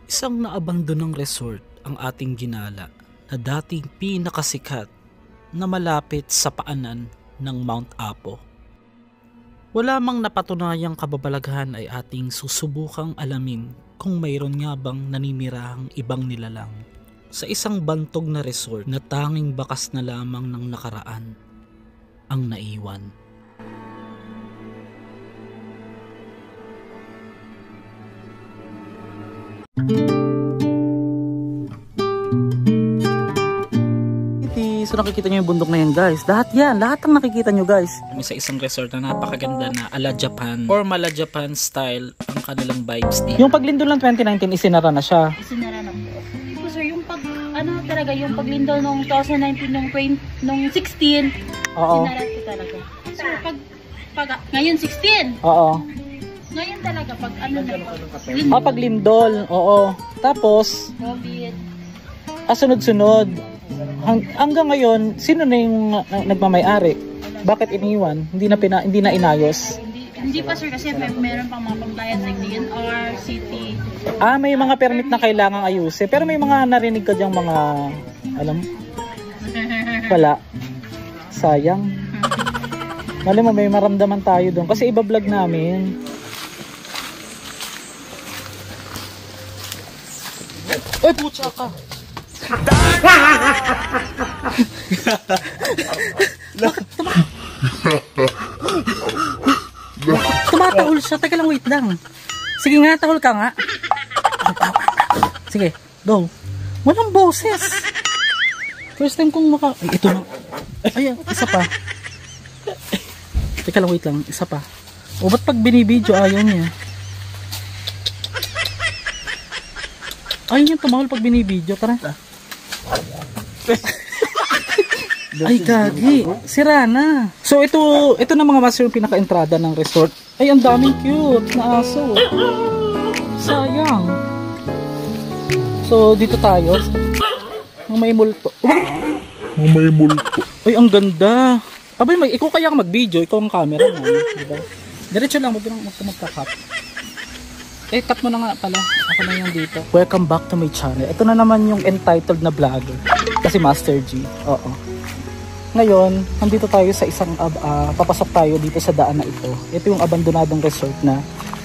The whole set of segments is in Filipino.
Isang naabandonang resort ang ating ginala na dating pinakasikat na malapit sa paanan ng Mount Apo. Wala mang napatunayang kababalaghan ay ating susubukang alamin kung mayroon nga bang naninirahang ibang nilalang sa isang bantog na resort na tanging bakas na lamang ng nakaraan ang naiwan. So nakikita nyo yung bundok na yan, guys. Lahat ang nakikita nyo, guys. Sa isang resort na napakaganda na ala Japan or mala Japan style ang kanilang vibes dito. Yung paglindol ng 2019 isinara na siya. Isinara na po. So sir, yung yung paglindol nung 2019 nung 16, Oo. isinara po talaga. Sir, ngayon 16. Oo. Ngayon talaga pag Paglindol. Oo. Tapos COVID. Sunod-sunod. Hanggang ngayon, sino na yung nagmamay-ari? Bakit iniwan? Hindi na inayos? Hindi pa sir kasi meron pang mga compliance like DNR, city. May mga permit na kailangang ayusin. Pero may mga narinig ka diyang mga, wala. Sayang. Mali mo, may maramdaman tayo doon. Kasi iba-vlog namin. Ay, putsa ka. Tumatahol siya. Teka lang, wait lang. Sige nga, tahol ka nga. Sige, go. Walang boses. First time kong Ay, ito na. Ayan, isa pa. Teka lang, wait lang. Isa pa. O, ba't pag binibidyo ayaw niya? Ayaw niya tumahol pag binibidyo. Tara. Ay, gagi. Sira na. So, ito na mga master yung pinaka-entrada ng resort. Ay, ang daming cute na aso. Sayang. So, dito tayo. May multo. May multo. Ay, ang ganda. Abay, ikaw kaya mag-video. Ikaw ang camera mo. Diba? Diretso lang. Huwag magka-cut. Cut mo na nga pala. Ako na yung dito. Welcome back to my channel. Ito na naman yung entitled na vlogger. Kasi Master G. Oo. Ngayon, nandito tayo sa isang papasok tayo dito sa daan na ito. Ito yung abandonadong resort na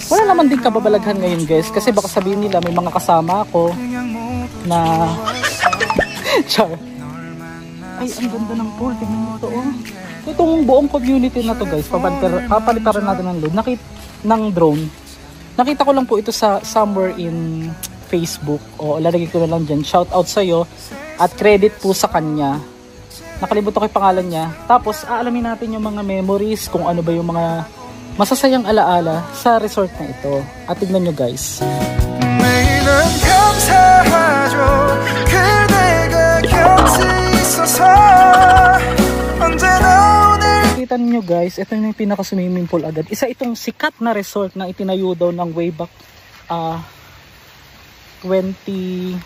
wala naman din kababalaghan ngayon, guys. Kasi baka sabihin nila may mga kasama ako na char. Ay, ang ganda ng pool. Tingnan mo ito, oh. Itong buong community na to, guys. Papalitaran natin ng load. Ng drone. Nakita ko lang po ito sa somewhere in Facebook. O lalagay ko na lang dyan. Shout out sa'yo. At credit po sa kanya. Nakalimutan ko yung pangalan niya. Tapos aalamin natin yung mga memories. Kung ano ba yung mga masasayang alaala sa resort na ito. At tignan nyo, guys. Kita niyo, guys, ito yung pinaka swimming pool agad. Isa itong sikat na resort na itinayo daw ng way back 2007,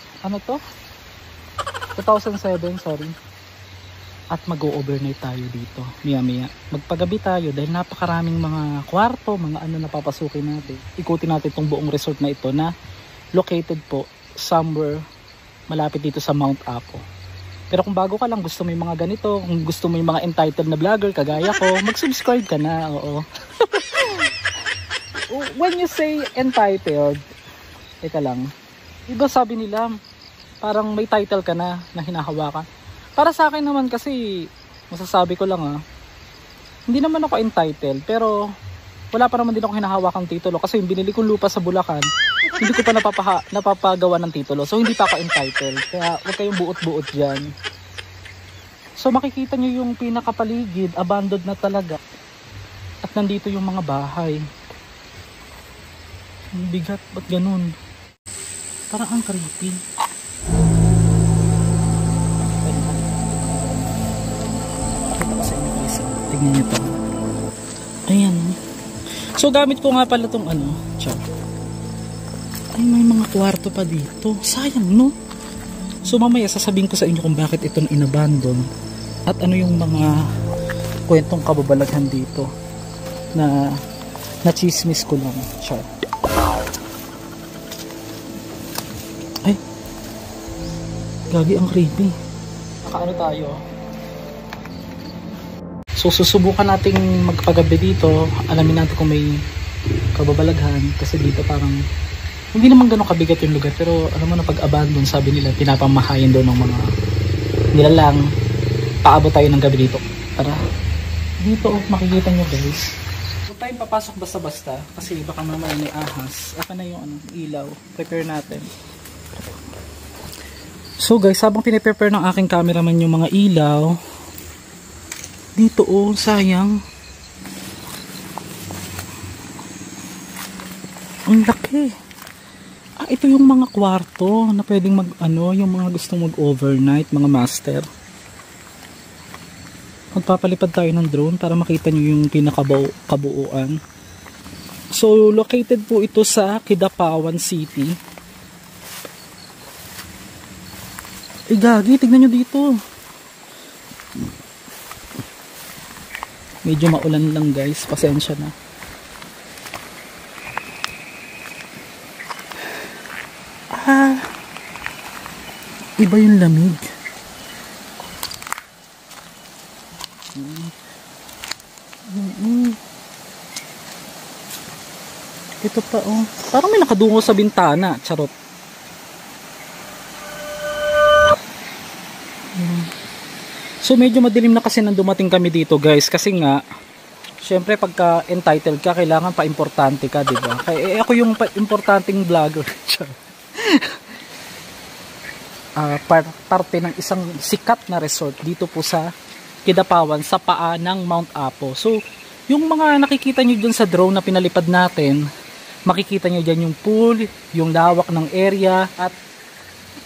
sorry. At mag-o-overnight tayo dito. Maya. Magpagabi tayo dahil napakaraming mga kwarto, mga ano na papasukin natin. Ikutin natin itong buong resort na ito na located po somewhere malapit dito sa Mount Apo. Pero kung bago ka lang, gusto mo yung mga ganito, kung gusto mo yung mga entitled na vlogger, kagaya ko, mag-subscribe ka na, oo. When you say entitled, teka lang, iba sabi nila, parang may title ka na hinahawakan. Para sa akin naman kasi, masasabi ko lang hindi naman ako entitled, pero wala pa naman din ako hinahawakang titulo kasi yung binili kong lupa sa Bulacan, hindi ko pa napapagawa ng titulo. So hindi pa ako entitled. Kaya huwag kayong buot-buot dyan. So makikita nyo yung pinakapaligid, abandoned na talaga. At nandito yung mga bahay. Ang bigat, ba't ganun? Parang ang creepy. Pakita ko sa inyo guys. Tignan nyo to. Ayan. So gamit ko nga pala itong chat. Ay, may mga kwarto pa dito. Sayang, no? So mamaya sasabihin ko sa inyo kung bakit ito inabandon at ano yung mga kwentong kababalaghan dito na chismis ko lang. Char. Ay, gagi, ang creepy. Nakaano tayo? So susubukan nating magpagabi dito. Alamin natin kung may kababalaghan, kasi dito parang hindi naman ganun kabigat yung lugar, pero alam mo na, pag abandon, sabi nila pinapamahayan doon ng mga nilalang. Paabot tayo ng gabi dito. Tara, dito makikita nyo guys. Huwag tayong papasok basta-basta kasi baka mamaya may ahas. Aka na yung ilaw. Prepare natin. So guys, habang piniprepare ng aking cameraman yung mga ilaw, dito sayang, ang laki. Ito yung mga kwarto na pwedeng yung mga gustong mag-overnight, mga master. Magpapalipad tayo ng drone para makita nyo yung pinakabuuan. So, located po ito sa Kidapawan City. Gagi, tignan nyo dito. Medyo maulan lang guys, pasensya na. Iba yung lamig. Ito pa parang may nakadungo sa bintana. Charot. So medyo madilim na kasi nang dumating kami dito guys, kasi nga syempre pagka entitled ka, kailangan pa importante ka, diba? Kaya ako yung importanteng vlogger. Parte ng isang sikat na resort dito po sa Kidapawan, sa paa ng Mount Apo. So yung mga nakikita nyo dun sa drone na pinalipad natin, makikita nyo dyan yung pool, yung lawak ng area, at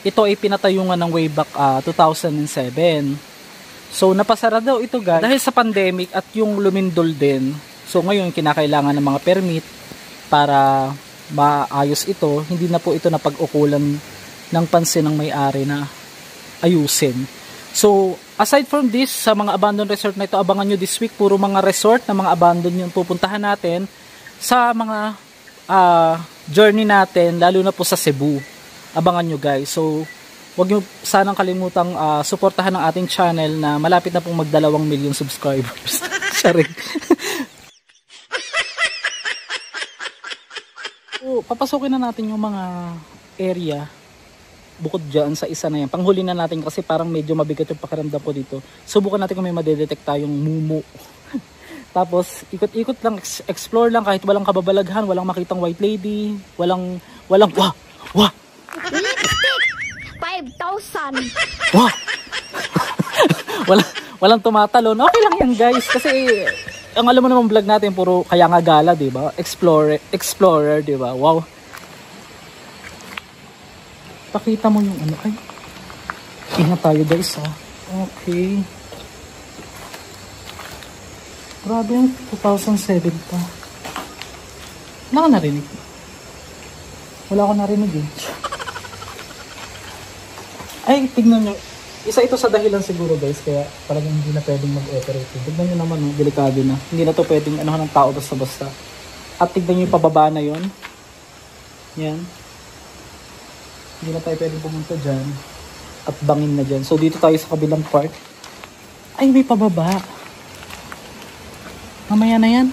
ito ay pinatayungan ng way back 2007. So napasara daw ito guys dahil sa pandemic at yung lumindol din. So ngayon kinakailangan ng mga permit para maayos ito. Hindi na po ito napag-ukulan ng pansin ng may-ari na ayusin. So aside from this, sa mga abandoned resort na ito, abangan nyo this week, puro mga resort na mga abandoned yung pupuntahan natin sa mga journey natin, lalo na po sa Cebu. Abangan nyo guys. So huwag nyo sanang kalimutang suportahan ang ating channel na malapit na pong mag 2 million subscribers. Sorry. So papasukin na natin yung mga area bukod dyan sa isa na yan. Panghuli na natin kasi parang medyo mabigat yung pakiramdam ko dito. Subukan natin kung may madedetect tayong mumu. Tapos ikot-ikot lang, explore lang, kahit walang kababalaghan, walang makitang white lady, walang wah 5,000. Wah. walang tumatalon. Okay lang yan guys, kasi ang alam mo naman vlog natin puro kaya nga gala, 'di ba? Explorer, 'di ba? Wow. Pakita mo yung ay. Ingat tayo guys ha. Okay. Grabe yung 2007 pa. Wala ka narinig? Wala ko narinig eh. Ay, tignan nyo. Isa ito sa dahilan siguro guys, kaya talagang hindi na pwedeng mag-operate. Tignan nyo naman, delikado na. Hindi na to pwedeng ng tao basta-basta. At tignan nyo yung pababa na yon. Yan. Hindi na tayo pwedeng pumunta dyan. At bangin na dyan. So dito tayo sa kabilang part. Ay, may pababa. Mamaya na yan.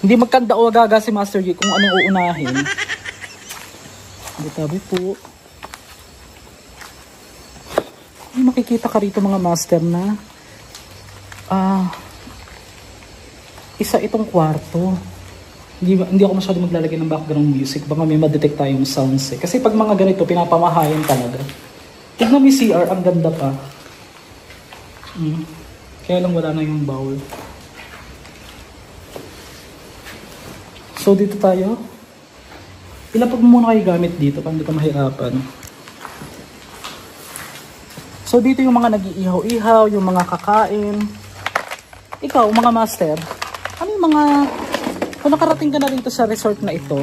Hindi magkanda o agaga si Master G kung anong uunahin. Hindi tabi po. Ay, makikita ka rito mga master na isa itong kwarto. Hindi ako masyado maglalagay ng background music. Baka may ma-detect tayong sounds eh. Kasi pag mga ganito, pinapamahayan talaga. Tignan mo yung CR, ang ganda pa. Kaya lang wala na yung bowl. So dito tayo. Ilapag mo muna kayo gamit dito para hindi ka mahirapan. So dito yung mga nag-iihaw-ihaw, yung mga kakain. Ikaw, mga master, ano yung mga... Kung nakarating ka na rito sa resort na ito,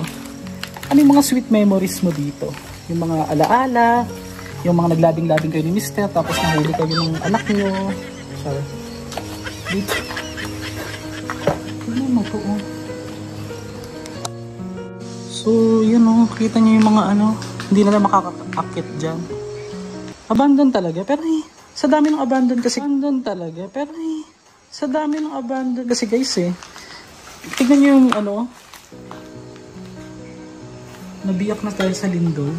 ano yung mga sweet memories mo dito? Yung mga alaala, yung mga naglabing-labing kayo ni Mister, tapos nahuli kayo ng anak nyo. Sorry. Dito. Ano mo po? So, yun o. Kita nyo yung mga ano, Hindi na lang makakakit dyan. Abandon talaga. Pero sa dami ng abandon kasi. Abandon talaga. Pero sa dami ng abandon kasi guys tignan nyo yung nabiyak na tayo sa lindol.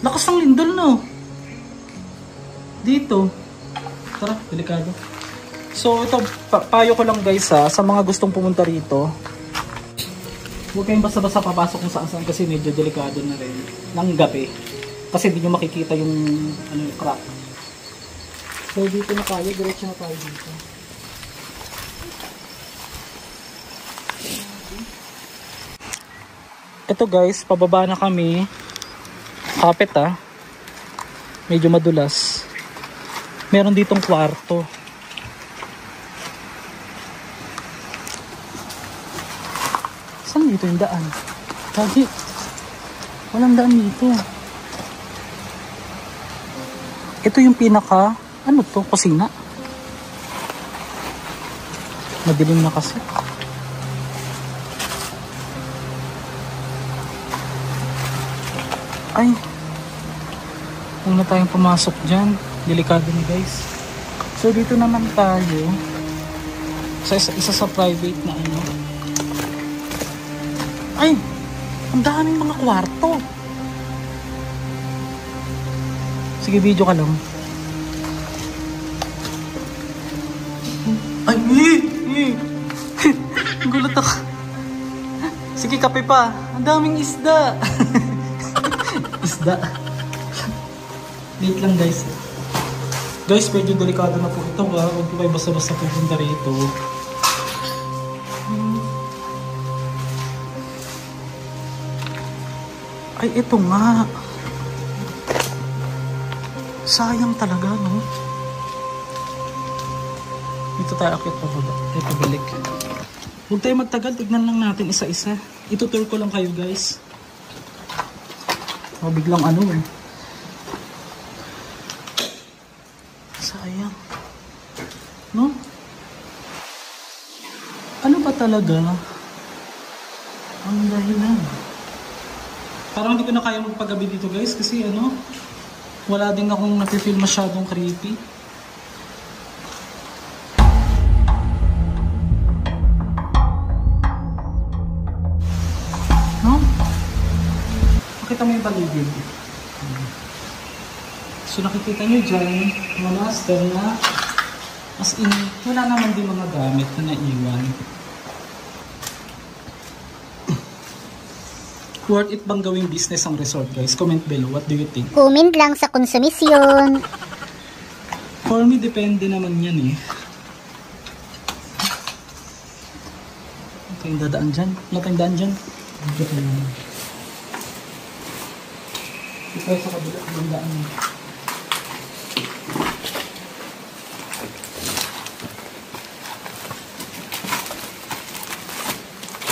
Lakas ng lindol, no? Dito. Tara, delikado. So, ito, payo ko lang guys sa mga gustong pumunta rito. Huwag kayong basta-basta papasok kung saan kasi medyo delikado na rin. Ng gabi. Kasi hindi nyo makikita yung crack. So, dito na tayo. Diretso na tayo dito. Ito guys, pababa na kami. Kapit medyo madulas. Meron ditong kwarto. Saan dito yung daan? Lagi. Walang daan dito. Ito yung pinaka, kusina. Madilim na kasi. Ay, huwag na tayong pumasok dyan. Delikado na guys. So dito naman tayo sa isa sa private na Ay, ang daming mga kwarto. Sige, video ka lang. Ay, gulat ako. Sige, kape pa. Ang daming isda. Isda. Wait lang guys. Guys, medyo delikado na po ito. Huwag po kayo basta-basta pupunta rito. Ay, ito nga. Sayang talaga, no? Dito tayo akit pa baba. Ito, balik. Huwag tayo magtagal. Tignan lang natin isa-isa. Itutur ko lang kayo, guys. Biglang sayang. No? Ano ba talaga ang dahilan? Parang hindi ko na kaya magpagabi dito guys kasi wala din akong napifeel masyadong creepy. No? Pakita mo yung paligid. So nakikita nyo dyan, mga master na as in, wala naman din mga gamit na naiwan. Worth it bang gawing business ang resort guys? Comment below, what do you think? Comment lang sa konsumisyon. For me, depende naman yan Okay, dadaan dyan. Wala tayong daan dyan. Dito tayo sa kabila. Ang daan.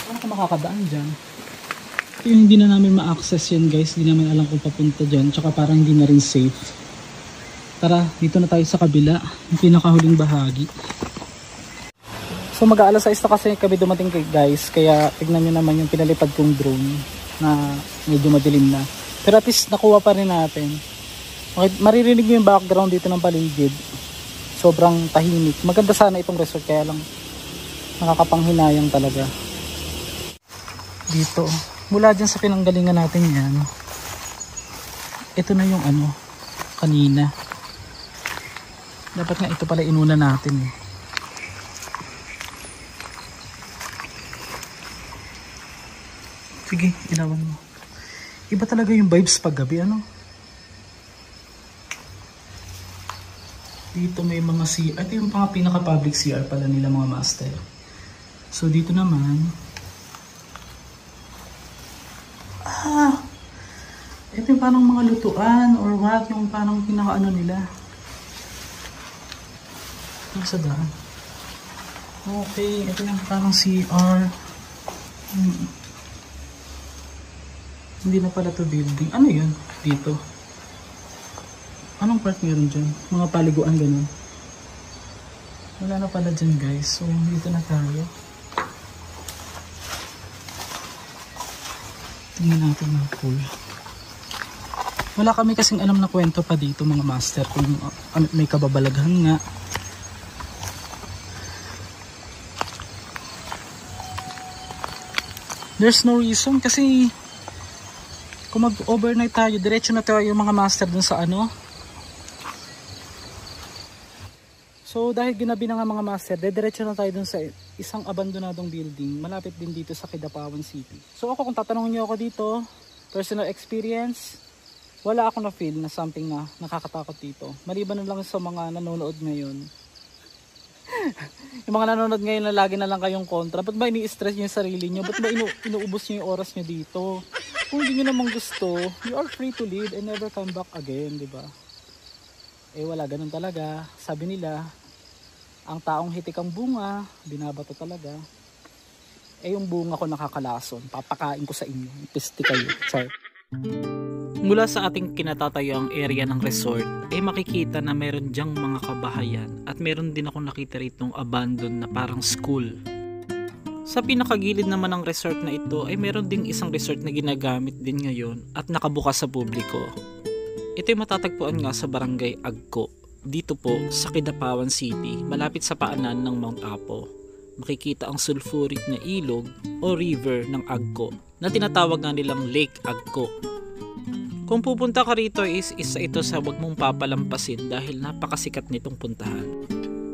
Paano ka makakadaan dyan? Yung hindi na namin ma-access yan guys. Hindi namin alam kung papunta dyan. Tsaka parang hindi na rin safe. Tara, dito na tayo sa kabila. Yung pinakahuling bahagi. So mag-aalas 6 na kasi kami dumating guys. Kaya tignan nyo naman yung pinalipad kong drone na medyo madilim na. Pero at least nakuha pa rin natin. Okay, maririnig nyo yung background dito ng paligid. Sobrang tahimik. Maganda sana itong resort kaya lang nakakapanghinayang talaga. Dito. Mula dyan sa pinanggalingan natin yan. Ito na yung kanina. Dapat nga ito pala inuna natin Sige, ilawan mo. Iba talaga yung vibes pag gabi, Dito may mga CR. Ito yung pinaka-public CR pala nila mga master. So dito naman. Ito yung parang mga lutuan or what. Yung parang pinaka nila. Nasa daan. Okay, ito yung parang CR. Hindi na pala to building. Ano yun? Dito. Anong part meron dyan? Mga paliguan ganun. Wala na pala dyan guys. So dito na tayo. Tingnan natin yung pool. Wala kami kasing alam na kwento pa dito mga master kung may kababalaghan nga. There's no reason kasi kung mag-overnight tayo, diretso na tayo yung mga master dun sa ano. So dahil ginabi na nga mga master, diretso na tayo dun sa isang abandonadong building, malapit din dito sa Kidapawan City. So ako, kung tatanungin niyo ako dito, personal experience, wala ako na feel na something na nakakatakot dito. Maliban na lang sa mga nanonood ngayon. Yung mga nanonood ngayon na lagi na lang kayong kontra. Ba't ba ini-stress nyo yung sarili nyo? Ba't ba inuubos nyo yung oras nyo dito? Kung hindi nyo namang gusto, you are free to leave and never come back again, di ba? Eh wala, ganun talaga. Sabi nila, ang taong hitik ang bunga, binabato talaga. Eh yung bunga ko nakakalason, papakain ko sa inyo. Pisti kayo. Char. Mula sa ating kinatatayang area ng resort ay makikita na meron dyang mga kabahayan at meron din akong nakita rito abandoned na parang school. Sa pinakagilid naman ng resort na ito ay meron ding isang resort na ginagamit din ngayon at nakabukas sa publiko. Ito ay matatagpuan nga sa Barangay Agco, dito po sa Kidapawan City, malapit sa paanan ng Mount Apo. Makikita ang sulfuric na ilog o river ng Agco na tinatawag nga nilang Lake Agco. Kung pupunta ka rito is isa ito sa wag mong papalampasin dahil napakasikat nitong puntahan.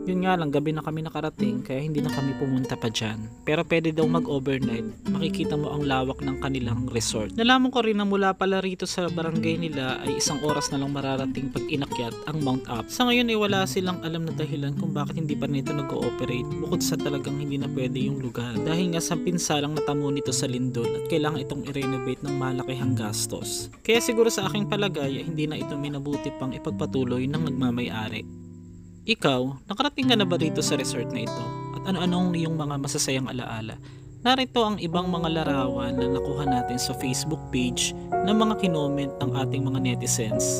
Yun nga lang, gabi na kami nakarating kaya hindi na kami pumunta pa dyan. Pero pwede daw mag-overnight, makikita mo ang lawak ng kanilang resort. Nalaman ko rin na mula pala rito sa barangay nila ay 1 oras na lang mararating pag inakyat ang Mount Apo. Sa ngayon ay wala silang alam na dahilan kung bakit hindi pa nito nag-ooperate bukod sa talagang hindi na pwede yung lugar. Dahil nga sa pinsalang natamo nito sa lindol at kailangan itong i-renovate ng malakihang gastos. Kaya siguro sa aking palagay ay hindi na ito minabuti pang ipagpatuloy ng nagmamay-ari. Ikaw, nakarating ka na ba rito sa resort na ito? At ano-anong iyong mga masasayang alaala? Narito ang ibang mga larawan na nakuha natin sa Facebook page ng mga kinoment ng ating mga netizens.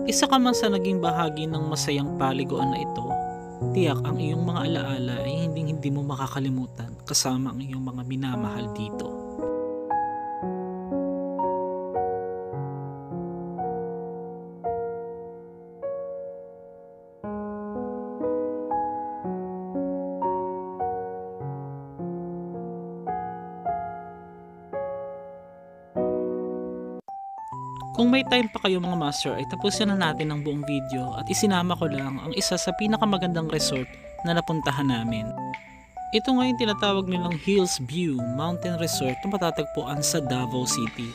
Isa ka man sa naging bahagi ng masayang paliguan na ito, tiyak ang iyong mga alaala ay hindi mo makakalimutan kasama ang iyong mga minamahal dito. Kung may time pa kayo mga master ay tapusin na natin ang buong video at isinama ko lang ang isa sa pinakamagandang resort na napuntahan namin. Ito ngayon tinatawag nilang Hills View Mountain Resort na matatagpuan sa Davao City.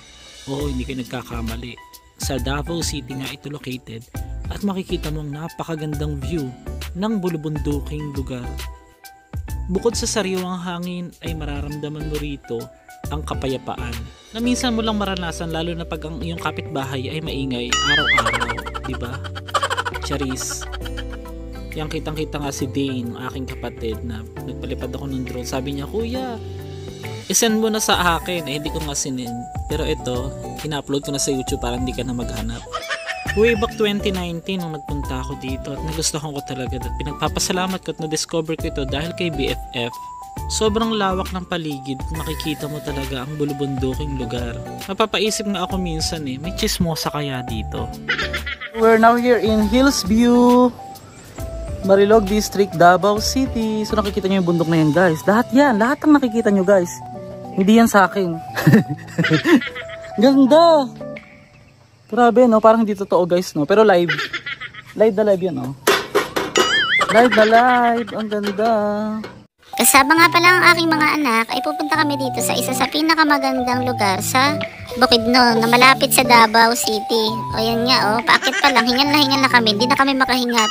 Oo, hindi kayo nagkakamali. Sa Davao City nga ito located at makikita mong napakagandang view ng bulubunduking lugar. Bukod sa sariwang hangin ay mararamdaman mo rito ang kapayapaan na minsan mo lang maranasan lalo na pag ang iyong kapitbahay ay maingay araw-araw, di ba? Charis. Yang kitang-kita nga si Dane, aking kapatid, na nagpalipad ako ng drone. Sabi niya, "Kuya, isend mo na sa akin." Eh, hindi ko nga sinend. Pero ito, ina-upload ko na sa YouTube para hindi ka na maghanap. Way back 2019 nung nagpunta ako dito at nagustuhan ko talaga at pinagpapasalamat ko at na-discover ko ito dahil kay BFF. Sobrang lawak ng paligid, makikita mo talaga ang bulubunduking lugar. Napapaisip nga ako minsan may chismosa kaya dito. We're now here in Hills View, Marilog District, Davao City. So nakikita nyo yung bundok na yan guys. Lahat yan, lahat ang nakikita nyo guys. Hindi yan sa akin. Ganda! Grabe no, parang hindi totoo guys no. Pero live. Live na live yan no. Live na live, ang ganda. Kasama nga pala ang aking mga anak ay pupunta kami dito sa isa sa pinakamagandang lugar sa Bukidnon na malapit sa Davao City. O yan nga paakit pa lang, hingal na kami, hindi na kami makahingat.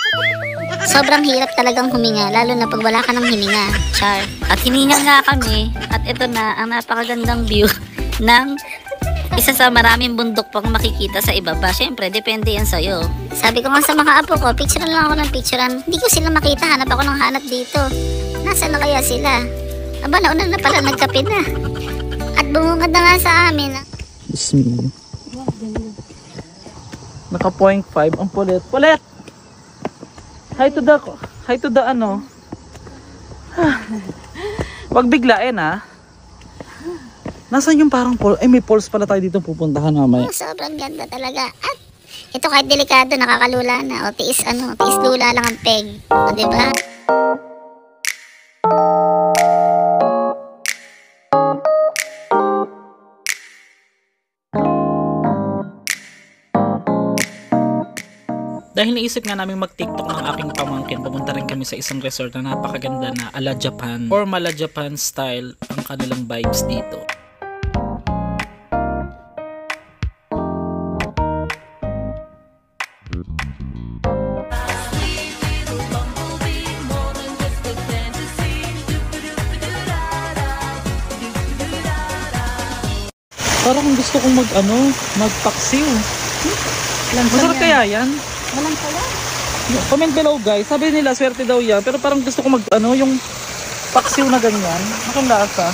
Sobrang hirap talagang huminga, lalo na pag wala ka ng hininga. Char. At hininga nga kami at ito na ang napakagandang view ng isa sa maraming bundok pang makikita sa ibaba. Siyempre, depende yan sa'yo. Sabi ko nga sa mga apo ko, picturean lang ako ng picturean. Hindi ko sila makita, hanap ako ng hanap dito. Nasaan na kaya sila? Aba, nauna na pala, nagkape na. At bumungad na nga sa amin. Bismillah. Naka 0.5 ang pulit. Pulit! Hi to the ano. Wag biglain ha. Nasaan yung parang falls? May falls pala tayo dito pupuntahan mamaya. Oh, sobrang ganda talaga. At ito kahit delikado, nakakalula na. O tiis lula lang ang peg. O diba? Dahil naisip nga namin mag-TikTok ng aking pamangkin, pumunta rin kami sa isang resort na napakaganda na ala Japan or mala Japan style ang kanilang vibes dito. Parang gusto kong magpaksiw. Masarap kaya yan? Walang pala. Comment below guys. Sabi nila swerte daw yan. Pero parang gusto ko yung paksiw na ganyan. Anong lasa?